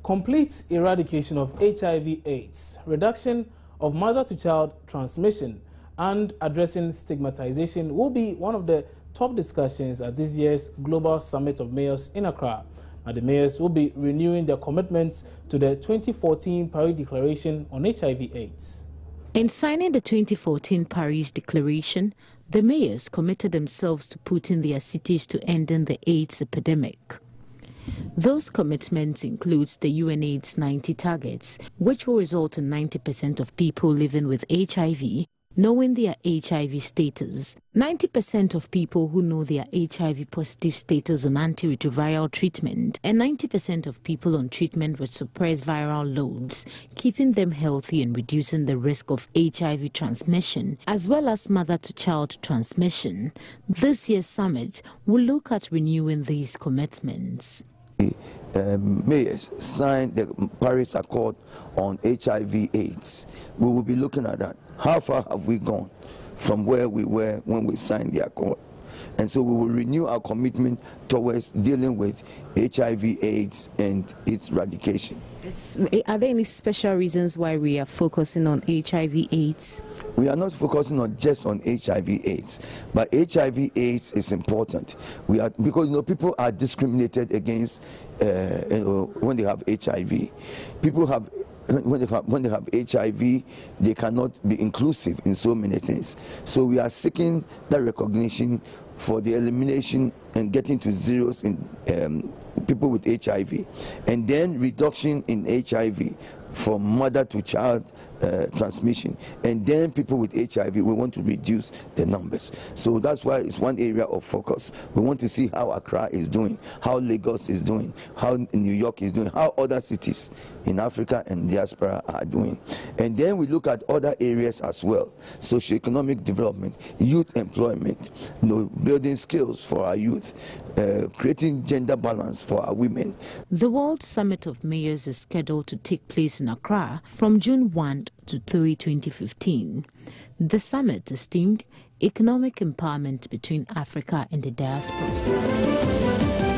Complete eradication of HIV/AIDS, reduction of mother-to-child transmission, and addressing stigmatization will be one of the top discussions at this year's Global Summit of Mayors in Accra. And the mayors will be renewing their commitments to the 2014 Paris Declaration on HIV/AIDS. In signing the 2014 Paris Declaration, the mayors committed themselves to putting their cities to ending the AIDS epidemic. Those commitments include the UNAIDS 90 targets, which will result in 90% of people living with HIV knowing their HIV status. 90% of people who know their HIV positive status on antiretroviral treatment, and 90% of people on treatment with suppressed viral loads, keeping them healthy and reducing the risk of HIV transmission, as well as mother-to-child transmission. This year's summit will look at renewing these commitments. Mayors signed the Paris Accord on HIV/AIDS. We will be looking at that. How far have we gone from where we were when we signed the accord? And so we will renew our commitment towards dealing with HIV/AIDS and its eradication. Are there any special reasons why we are focusing on HIV/AIDS? We are not focusing on just on HIV/AIDS, but HIV/AIDS is important. Because people are discriminated against when they have HIV. People have. When they have HIV, they cannot be inclusive in so many things. So we are seeking that recognition for the elimination and getting to zeros in people with HIV, and then reduction in HIV from mother to child transmission, and then people with HIV, we want to reduce the numbers. So that's why it's one area of focus. We want to see how Accra is doing, how Lagos is doing, how New York is doing, how other cities in Africa and diaspora are doing. And then we look at other areas as well: socioeconomic development, youth employment, building skills for our youth, creating gender balance for our women. The World Summit of Mayors is scheduled to take place in Accra from June 1 to 3, 2015. The summit is themed Economic Empowerment Between Africa and the Diaspora.